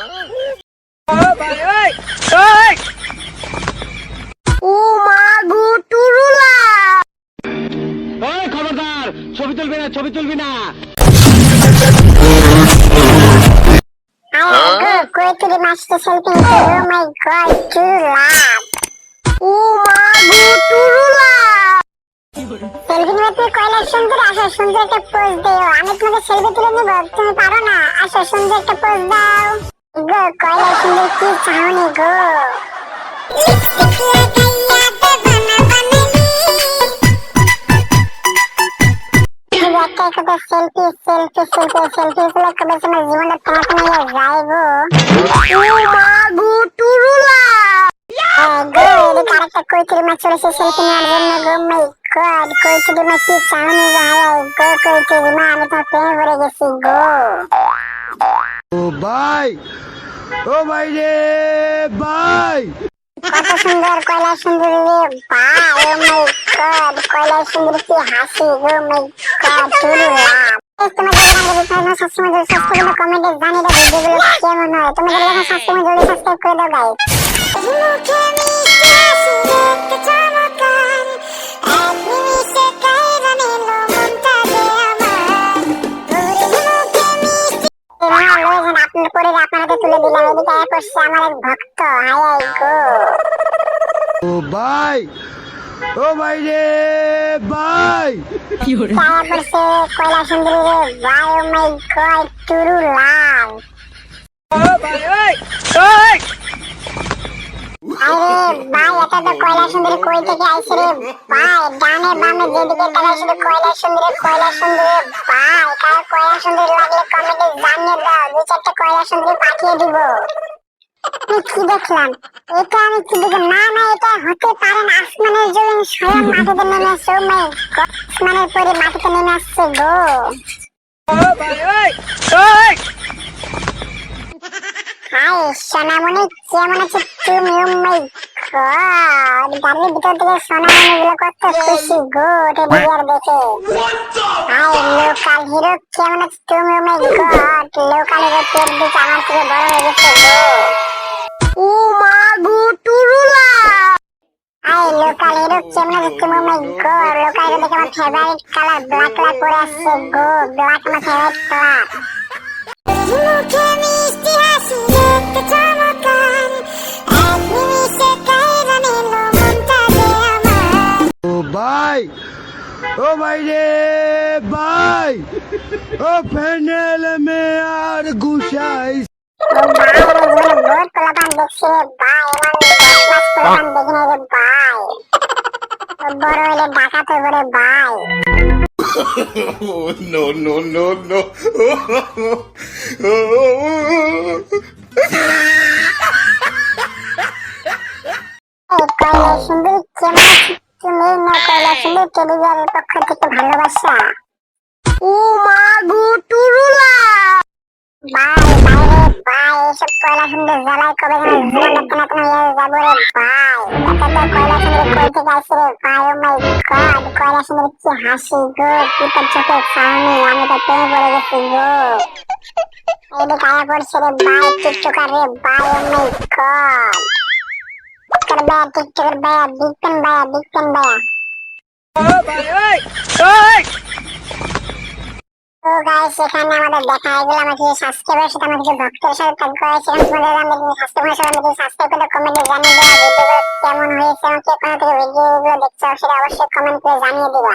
ও মা গো টুরুলা, ওই খবরদার, ছবি তুলবি না, ছবি তুলবি না। কই তুই মাস্টার সেলফি নিতে? ও মাই গড টুরুলা, ও মা গো টুরুলা। সেলফি নিতে তুই কয়লা সুন্দর, আসো সুন্দর একটা পোজ দিও। আমি তোমাকে সেলফি তুলে নিব, তুমি পারো না? আসো সুন্দর একটা পোজ দাও গো। কয়লা সুন্দর কি চাহনি গো। সেলফি সেলফি সেলফি সেলফি গুলো কবে তোমার জীবনে তোমাকে নিয়ে যায় গো। ও মা গো টুরুলা, গো এদিকে আরেকটা কৈতুরি মাছ চলেছে সেলফি নেওয়ার জন্য গো। মাই গড কৈতুরি মাছ কি চাহনি গো। গো কৈতুরি মা, আমি তোমার প্রেমে পড়ে গেছি গো। ও ভাই, ও ভাই রে ভাই, কত সুন্দর কয়লা সুন্দর রে ভাই। ও মাই গড কয়লা সুন্দর কি হাসি গো। মাই গড টুরুলা। তোমাদের আমাদের সবসময় সাবস্ক্রাইব করে কমেন্টে জানিয়ে দাও ভিডিওগুলো কেমন হয়। তোমাদের যখন সাবস্ক্রাইব জলদি সাবস্ক্রাইব করে দাও গাইস। মুখে মিষ্টি হাসি দেখতে চমৎকার, এক নিমিষে কাইরা নিল মনটা যে আমার। মুখে মিষ্টি আপনার পরে আপনাকে তুলে দিলাম। এদিকে এক করছে আমার এক ভক্ত। হাই হাই গো। ও ভাই, ও ভাই রে ভাই, ছায়া পড়ছে কয়লা সুন্দরী রে ভাই। ও মাই গড টুরুলা। আরে ভাই এটা তো কয়লা সুন্দরী কই থেকে আইছে রে ভাই। ডানে বামে যেদিকে তাকাই শুধু কয়লা সুন্দরী কয়লা সুন্দরী ভাই। কার কয়লা সুন্দরী লাগলে কমেন্টে জানিয়ে দাও, দুই চারটে কয়লা সুন্দরী পাঠিয়ে দিব। আমি কি দেখলাম? এটা আমি কি দেখলাম? না না, এটা হতে পারে না। আসমানের জন্য স্বয়ং মাটিতে নেমে আসছে। ও মাই গড, আসমানের পরে মাটিতে নেমে আসছে গো। হাই সোনামণি, কেমন আছো তুমি? ও মাই গড, গাড়ির ভিতর থেকে সোনামণি গুলো কত খুশি গো ওটা ভিডিও দেখে। হাই লোকাল হিরো, কেমন আছো তুমি? ও মাই গড, লোকাল হিরো পেট দিকে আমার থেকে বড় হয়ে গেছে গো। ও মা গো টুরুলা। আই লোকাল হিরো কেমন আছো তুমি? ও মাই গড, লোকাল হিরো দেখে আমার ফেভারিট কালার ব্ল্যাক কালার পরে আসছে গো। ব্ল্যাক আমার ফেভারিট কালার। মুখে মিষ্টি হাসি দেখতে চমৎকার, এক নিমিষে কাইরা নিল মনটা যে আমার। ও ভাই, ও ভাই রে ভাই, ও ফেনেল মে আর গুসাই। ও ভাই রে জীবনে বহুত পোলাপান দেখছি রে ভাই। এমন বদমাস পোলাপান দেখি নাই রে ভাই। ও বড় হইলে ডাকাত হইব রে ভাই। no, no, no, no. এই কয়লা সুন্দরী কেমন আছো তুমি? না কয়লা সুন্দরী টেলিভিশনের পক্ষ থেকে ভালোবাসা। ও মা গো টুরুলা। ভাই ভাই রে ভাই, এসব কয়লা সুন্দর জ্বালায় কবে যেন জীবনটা কেন কেন হয়ে যাবো রে ভাই। এত তো কয়লা সুন্দরী কই থেকে আসছে রে ভাই। ও মাই গড কয়লা সুন্দরী কি হাসি গো, কি তোর চোখে চাহনি। আমি তো প্রেমে পড়ে গেছি গো। এদিকে আয়া পড়ছে রে ভাই টিকটকার রে ভাই। ও মাই গড টিকটকের ভাইয়া বিগ পেন ভাইয়া। তো গাইস এখানে আমাদের দেখা হয়ে গেল আমার কিছু সাবস্ক্রাইবার সাথে আমার কিছু ভক্তের সাথে দেখা হয়েছে। তোমাদের আমরা কিছু সাবস্ক্রাইবার সাথে আমাদের সাবস্ক্রাইব করে কমেন্টে জানিয়ে দেওয়া ভিডিওগুলো কেমন হয়েছে এবং কে কোথা থেকে ভিডিওগুলো দেখছো সেটা অবশ্যই কমেন্ট করে জানিয়ে দিবা।